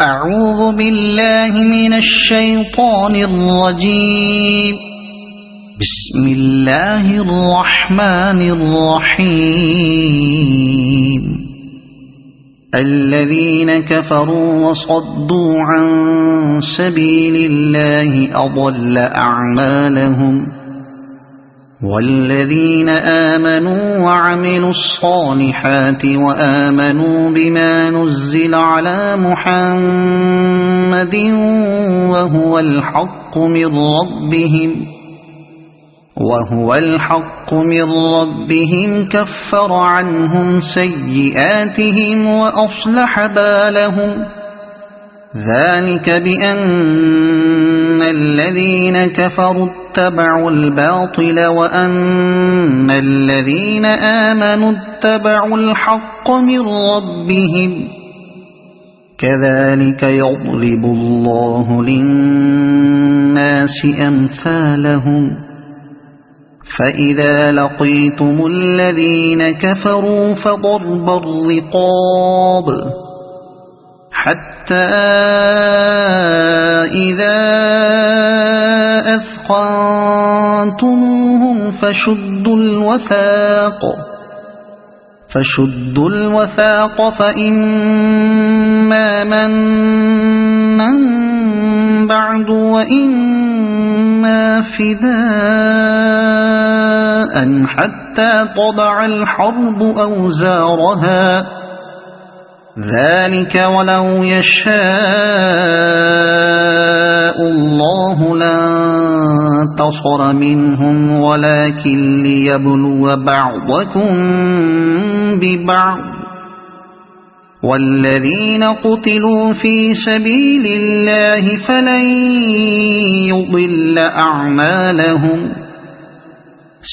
أعوذ بالله من الشيطان الرجيم. بسم الله الرحمن الرحيم. الذين كفروا وصدوا عن سبيل الله أضل أعمالهم، والذين آمنوا وعملوا الصالحات وآمنوا بما نزل على محمد وهو الحق من ربهم كفر عنهم سيئاتهم وأصلح بالهم. ذلك بأن الذين كفروا اتبعوا الباطل وأن الذين آمنوا اتبعوا الحق من ربهم. كذلك يضرب الله للناس أمثالهم. فإذا لقيتم الذين كفروا فضرب الرقاب حتى إذا أثخنتموهم فشدوا الوثاق فإما منا بعد وإما فداء حتى تضع الحرب أوزارها. ذلك ولو يشاء الله لانتصر منهم ولكن ليبلو بعضكم ببعض. والذين قتلوا في سبيل الله فلن يضل أعمالهم،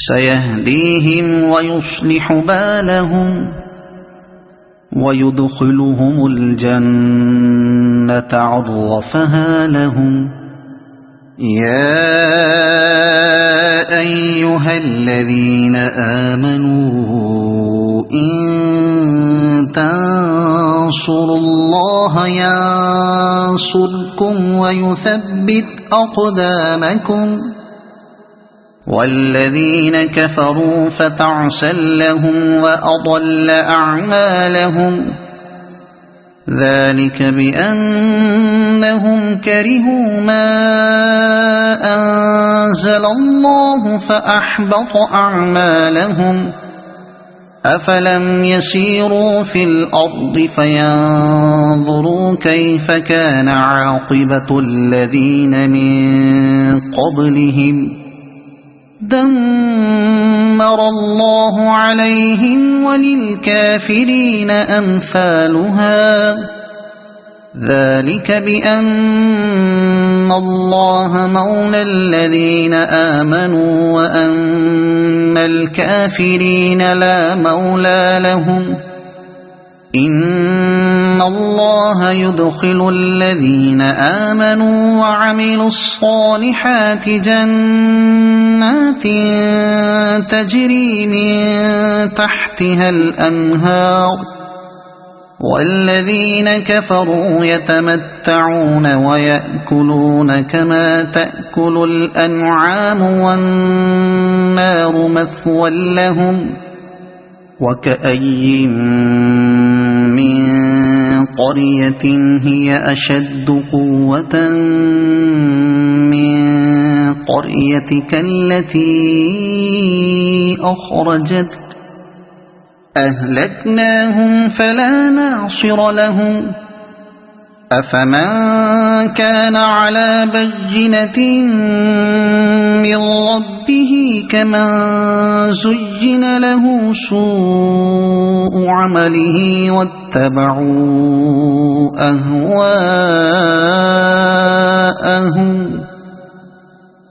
سيهديهم ويصلح بالهم ويدخلهم الجنة عرفها لهم. يا أيها الذين آمنوا إن تنصروا الله ينصركم ويثبت أقدامكم. والذين كفروا فتعسا لهم وأضل أعمالهم. ذلك بأنهم كرهوا ما أنزل الله فأحبط أعمالهم. أفلم يسيروا في الأرض فينظروا كيف كان عاقبة الذين من قبلهم. دمر الله عليهم وللكافرين أمثالها. ذلك بأن الله مولى الذين آمنوا وأن الكافرين لا مولى لهم. إن الله يدخل الذين آمنوا وعملوا الصالحات جنات تجري من تحتها الأنهار، والذين كفروا يتمتعون ويأكلون كما تأكل الأنعام والنار مثوى لهم. وكأي من قرية هي أشد قوة من قريتك التي أخرجتك أهلكناهم فلا ناصر لهم. أفمن كان على بينة من ربه كمن زين له سوء عمله واتبعوا أهواءهم.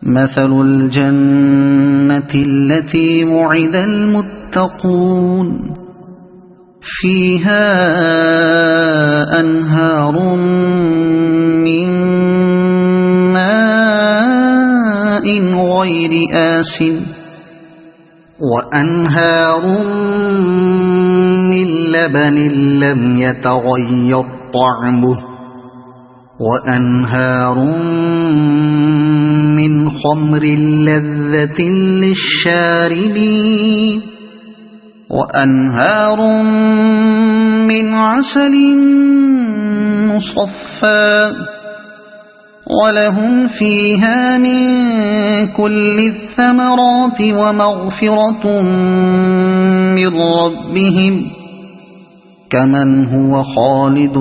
مثل الجنة التي وعد المتقون فيها أنهار من ماء غير آسن وأنهار من لبن لم يتغير طعمه وأنهار من خمر لذة للشاربين وأنهار من عسل مصفى ولهم فيها من كل الثمرات ومغفرة من ربهم كمن هو خالد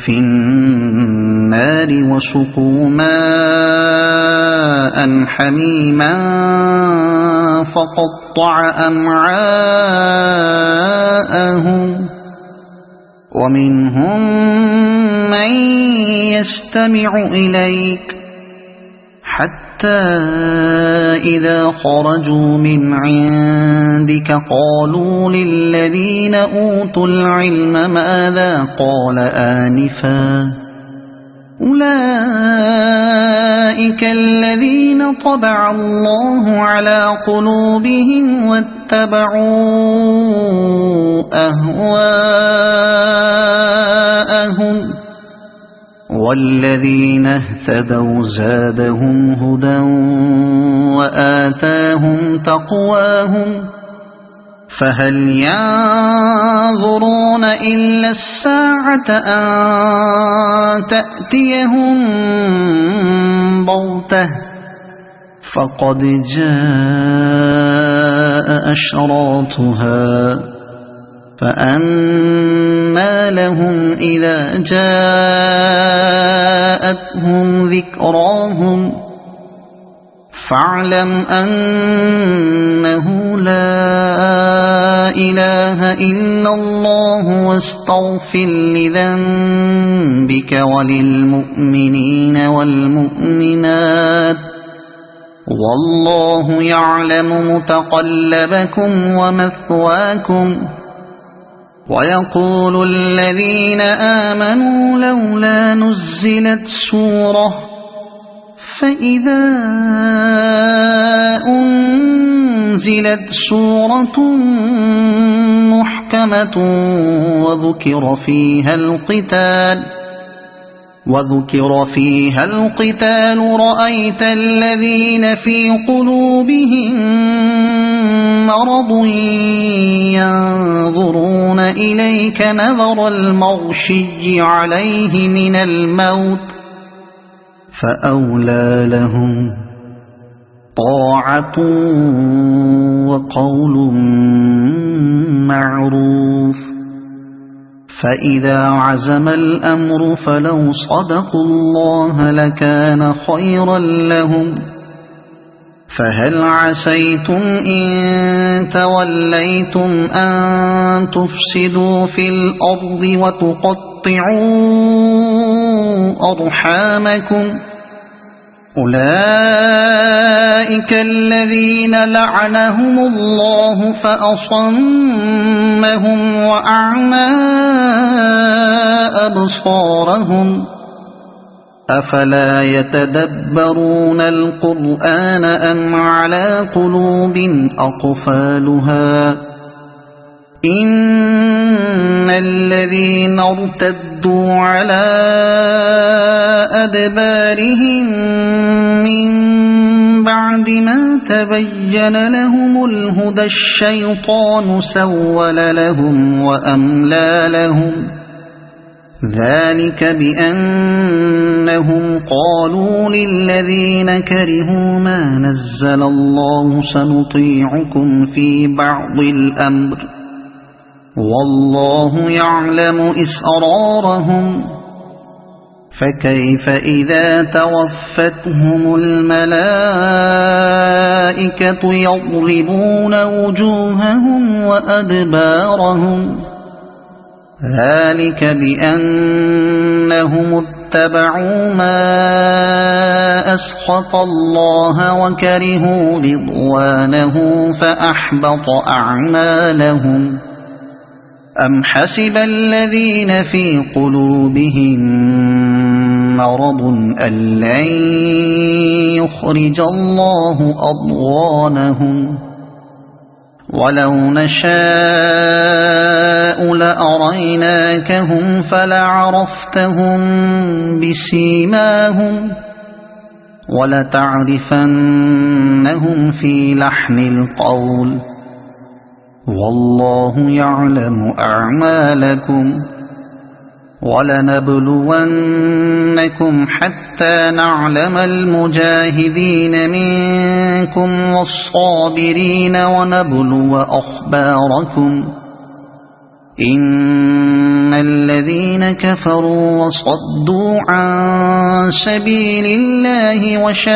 في النار وسقوا ماء حميما فقطع أمعاءهم ومنهم من يستمع إليك حتى إذا خرجوا من عندك قالوا للذين أوتوا العلم ماذا قال آنفا أولئك الذين طبع الله على قلوبهم واتبعوا أهواءهم والذين اهتدوا زادهم هدى وآتاهم تقواهم فهل ينظرون إلا الساعة أن تأتيهم بغتة فقد جاء أشراطها فأنى لهم إذا جاءتهم ذكراهم فاعلم أنه لا إله إلا الله واستغفر لذنبك وللمؤمنين والمؤمنات والله يعلم متقلبكم ومثواكم ويقول الذين آمنوا لولا نزلت سورة فإذا أنزلت سورة محكمة وذكر فيها القتال رأيت الذين في قلوبهم مرض ينظرون إليك نظر المغشي عليه من الموت فأولى لهم طاعة وقول معروف فإذا عزم الأمر فلو صدقوا الله لكان خيرا لهم فهل عسيتم إن توليتم أن تفسدوا في الأرض وتقطعوا أرحامكم أولئك الذين لعنهم الله فأصمهم وأعمى أبصارهم أفلا يتدبرون القرآن أم على قلوب أقفالها إن الذين ارتدوا على أدبارهم من بعد ما تبين لهم الهدى الشيطان سول لهم وأملى لهم ذلك بأنهم قالوا للذين كرهوا ما نزل الله سنطيعكم في بعض الأمر والله يعلم إسرارهم فكيف إذا توفتهم الملائكة يضربون وجوههم وأدبارهم ذلك بأنهم اتبعوا ما أسخط الله وكرهوا رضوانه فأحبط أعمالهم أم حسب الذين في قلوبهم مرض أن لن يخرج الله أضغانهم ولو نشاء لأريناكهم فلعرفتهم بسيماهم ولتعرفنهم في لحن القول والله يعلم أعمالكم ولنبلونكم حتى نعلم المجاهدين منكم والصابرين ونبلو أخباركم إن الذين كفروا وصدوا عن سبيل الله وشاقوا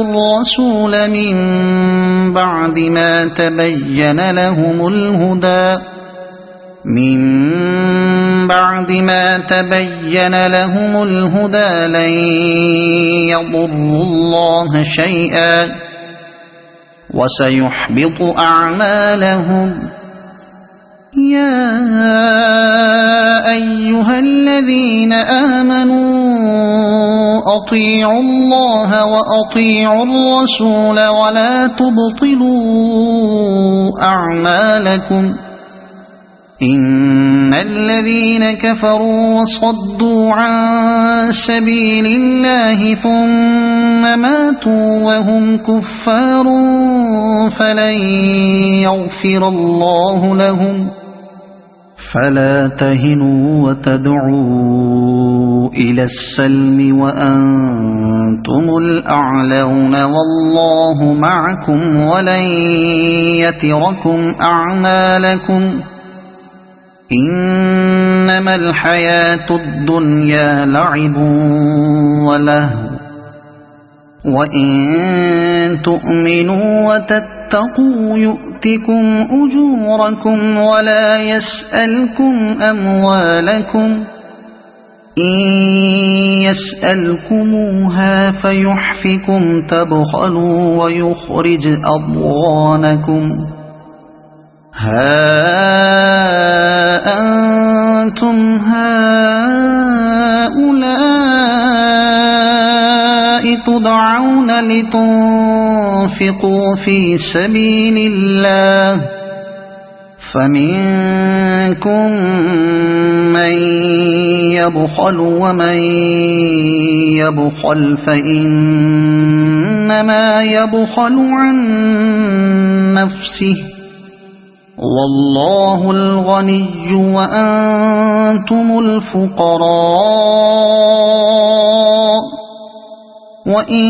الرسول من بعد ما تبين لهم الهدى لن يضروا الله شيئا وسيحبط أعمالهم يا أيها الذين آمنوا أطيعوا الله وأطيعوا الرسول ولا تبطلوا أعمالكم إن الذين كفروا وصدوا عن سبيل الله ثم ماتوا وهم كفار فلن يغفر الله لهم فلا تهنوا وتدعوا إلى السلم وأنتم الأعلون والله معكم ولن يتركم أعمالكم إنما الحياة الدنيا لعب ولهو وإن تؤمنوا وتتقوا يؤتكم أجوركم ولا يسألكم أموالكم إن يسألكموها فيحفكم تبخلوا ويخرج أضغانكم ها أنتم هؤلاء تدعون لتنفقوا في سبيل الله فمنكم من يبخل ومن يبخل فإنما يبخل عن نفسه والله الغني وأنتم الفقراء وإن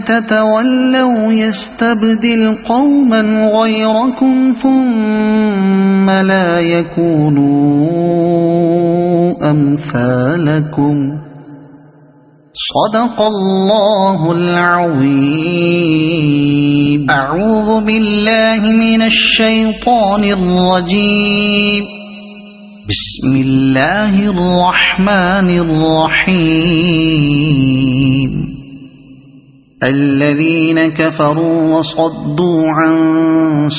تتولوا يستبدل قوما غيركم ثم لا يكونوا أمثالكم صدق الله العظيم. أعوذ بالله من الشيطان الرجيم. بسم الله الرحمن الرحيم. الذين كفروا وصدوا عن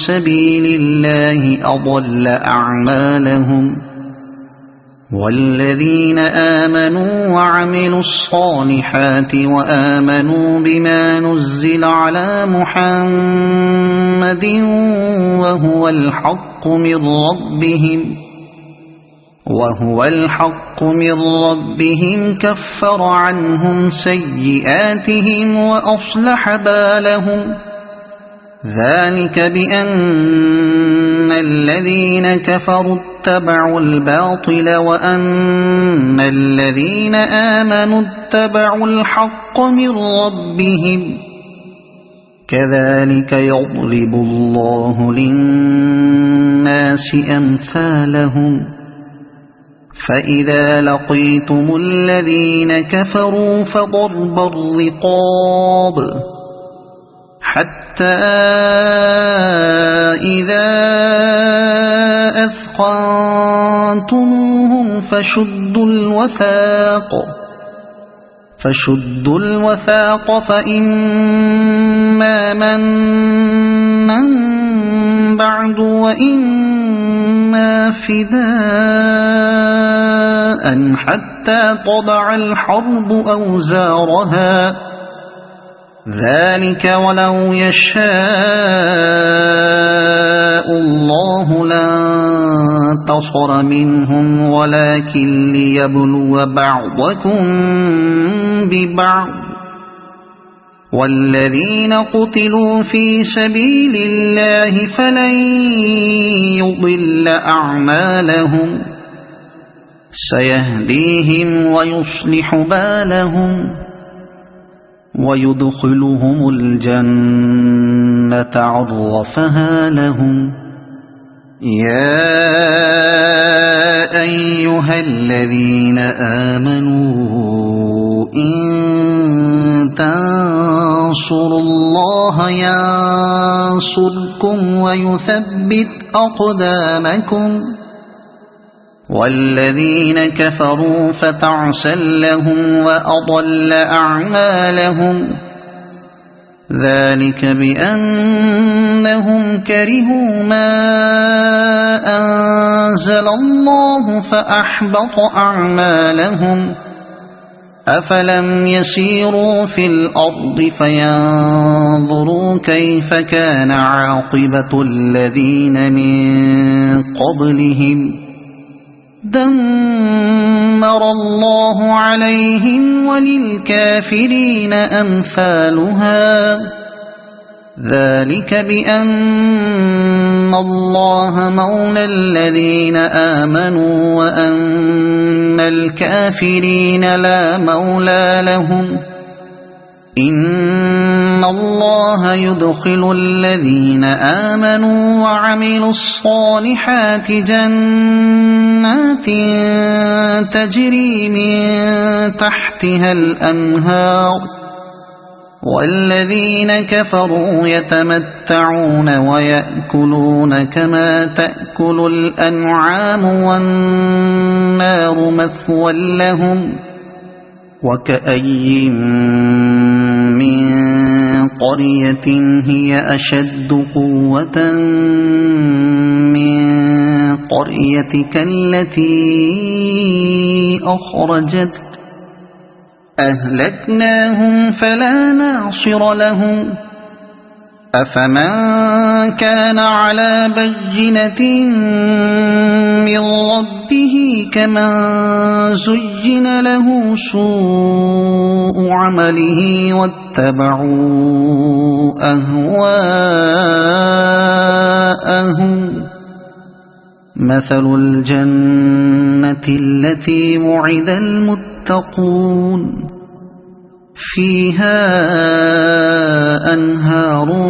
سبيل الله أضل أعمالهم والذين آمنوا وعملوا الصالحات وآمنوا بما نزل على محمد وهو الحق من ربهم كفر عنهم سيئاتهم وأصلح بالهم ذلك بأن الذين كفروا اتبعوا الباطل وأن الذين آمنوا اتبعوا الحق من ربهم كذلك يضرب الله للناس أمثالهم فإذا لقيتم الذين كفروا فضرب الرقاب حتى إذا أثخنتموهم فشدوا الوثاق فإما منا بعد وإما فداء حتى تضع الحرب أوزارها ذلك ولو يشاء الله لانتصر منهم ولكن ليبلو بعضكم ببعض والذين قتلوا في سبيل الله فلن يضل أعمالهم سيهديهم ويصلح بالهم ويدخلهم الجنة عرفها لهم يا أيها الذين آمنوا إن تنصروا الله ينصركم ويثبت أقدامكم والذين كفروا فتعسا لهم وأضل أعمالهم ذلك بأنهم كرهوا ما أنزل الله فأحبط أعمالهم أفلم يسيروا في الأرض فينظروا كيف كان عاقبة الذين من قبلهم دمر الله عليهم وللكافرين أمثالها ذلك بأن الله مولى الذين آمنوا وأن الكافرين لا مولى لهم إن الله يدخل الذين آمنوا وعملوا الصالحات جنات تجري من تحتها الأنهار والذين كفروا يتمتعون ويأكلون كما تأكل الأنعام والنار مثوى لهم وكأي من قرية هي أشد قوة من قريتك التي أخرجتك أهلكناهم فلا ناصر لهم أفمن كان على بينة من ربه كمن زين له سوء عمله واتبعوا أهواءهم مثل الجنة التي وعد المتقون فيها أنهار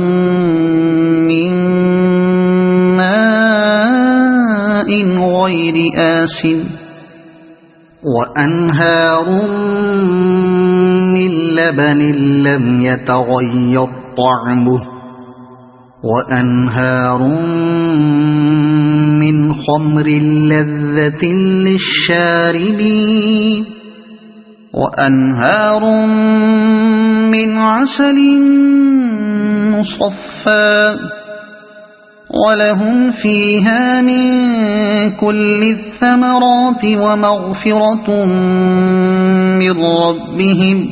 من ماء غير آسن وأنهار من لبن لم يتغير طعمه وأنهار من خمر لذة للشاربين وأنهار من عسل مصفى ولهم فيها من كل الثمرات ومغفرة من ربهم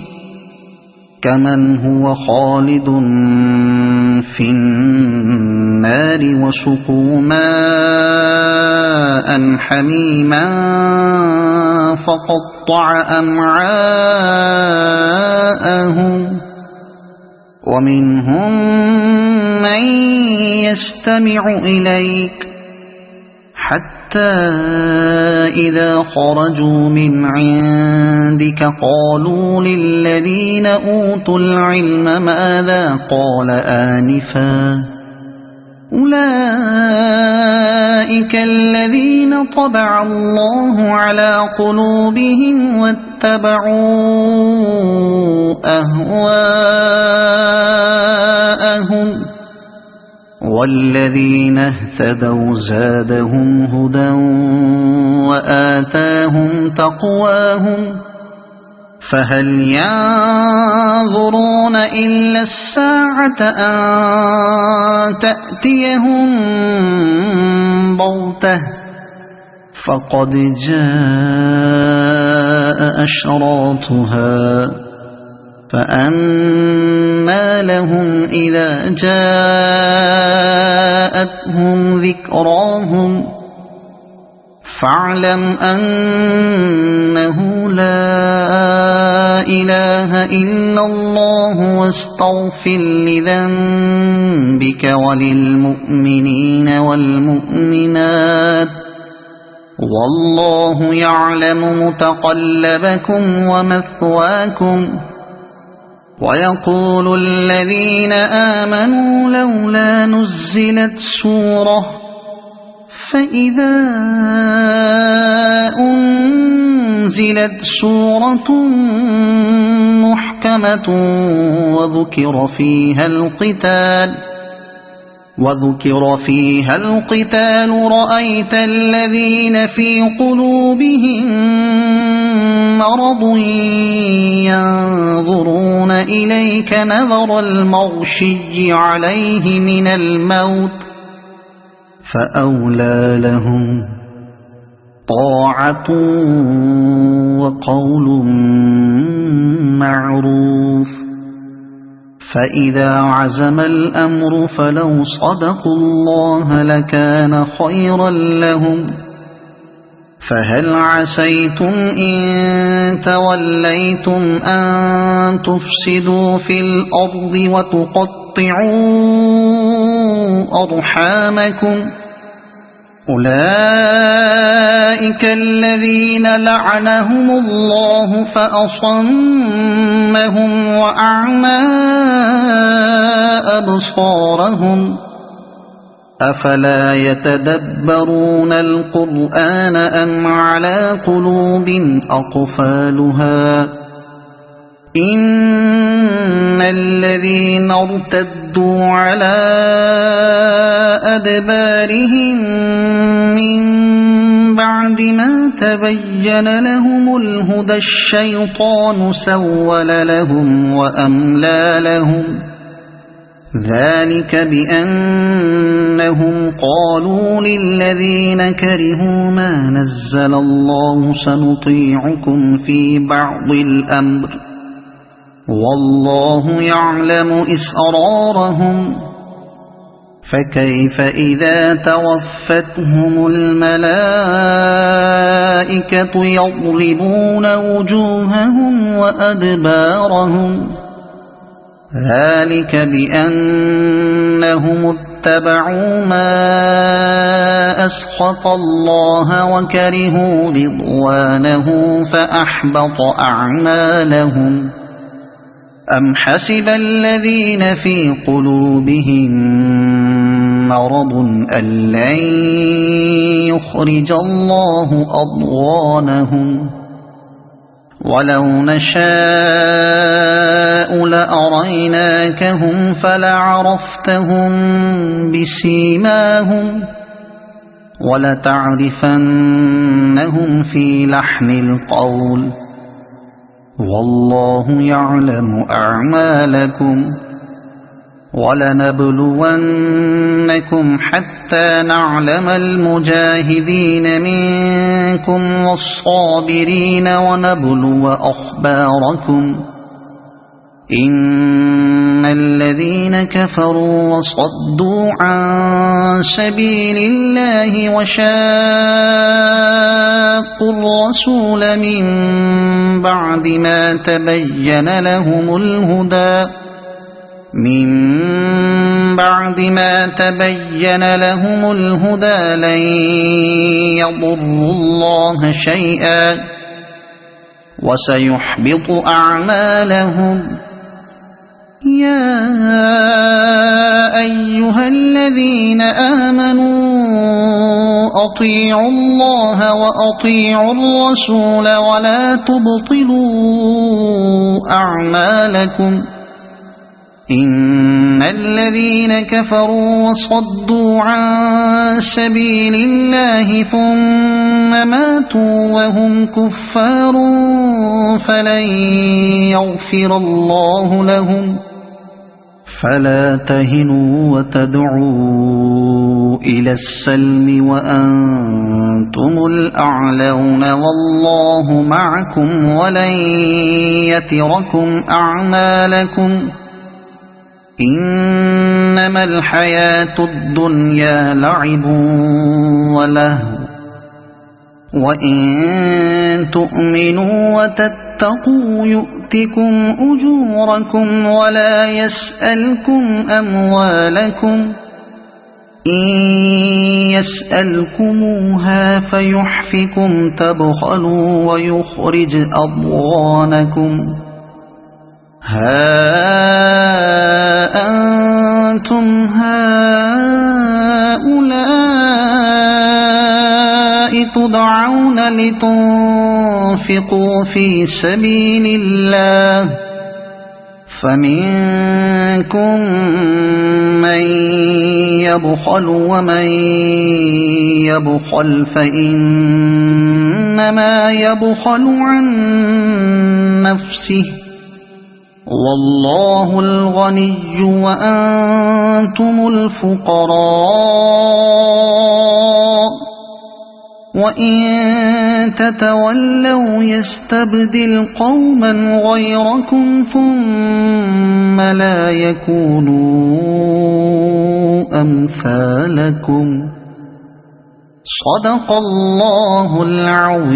كمن هو خالد في النار وسقوا ماء حميما فقطع أمعاءهم ومنهم من يستمع إليك حتى إذا خرجوا من عندك قالوا للذين أوتوا العلم ماذا قال آنفا أولئك الذين طبع الله على قلوبهم واتبعوا أهواءهم والذين اهتدوا زادهم هدى وآتاهم تقواهم فهل ينظرون إلا الساعة أن تأتيهم بغتة فقد جاء أشراطها فأنى لهم إذا جاءتهم ذكراهم فاعلم أنه لا إله إلا الله واستغفر لذنبك وللمؤمنين والمؤمنات والله يعلم متقلبكم ومثواكم. ويقول الذين آمنوا لولا نزلت سورة فإذا أنزلت سورة محكمة وذكر فيها القتال رأيت الذين في قلوبهم مرض ينظرون إليك نظر المغشي عليه من الموت فأولى لهم طاعة وقول معروف. فإذا عزم الأمر فلو صدقوا الله لكان خيرا لهم. فهل عسيتم إن توليتم أن تفسدوا في الأرض وتقطعوا أرحامكم أولئك الذين لعنهم الله فأصمهم وأعمى أبصارهم أفلا يتدبرون القرآن أم على قلوب أقفالها إن الذين ارتدوا على أدبارهم من بعد ما تبين لهم الهدى الشيطان سول لهم وأملى لهم ذلك بأنهم قالوا للذين كرهوا ما نزل الله سنطيعكم في بعض الأمر والله يعلم إسرارهم فكيف إذا توفتهم الملائكة يضربون وجوههم وأدبارهم ذلك بأنهم اتبعوا ما أسخط الله وكرهوا رضوانه فأحبط أعمالهم. أم حسب الذين في قلوبهم مرض أن لن يخرج الله أضغانهم ولو نشاء لأريناكهم فلعرفتهم بسيماهم ولتعرفنهم في لحن القول والله يعلم أعمالكم ولنبلونكم حتى نعلم المجاهدين منكم والصابرين ونبلو أخباركم إن الذين كفروا وصدوا عن سبيل الله وشاقوا الرسول من بعد ما تبين لهم الهدى لن يضروا الله شيئا وسيحبط أعمالهم. يا أيها الذين آمنوا أطيعوا الله وأطيعوا الرسول ولا تبطلوا أعمالكم إن الذين كفروا وصدوا عن سبيل الله ثم ماتوا وهم كفار فلن فلا تهنوا وتدعوا إلى السلم وأنتم الأعلون والله معكم ولن يتركم أعمالكم إنما الحياة الدنيا لعب ولهو وإن تؤمنوا وتتقوا يؤتكم أجوركم ولا يسألكم أموالكم إن يسألكموها فيحفكم تبخلوا ويخرج أضغانكم ها أنتم هؤلاء تدعون لتنفقوا في سبيل الله فمنكم من يبخل ومن يبخل فإنما يبخل عن نفسه والله الغني وأنتم الفقراء وإن تتولوا يستبدل قوما غيركم ثم لا يكونوا أمثالكم صدق الله العظيم.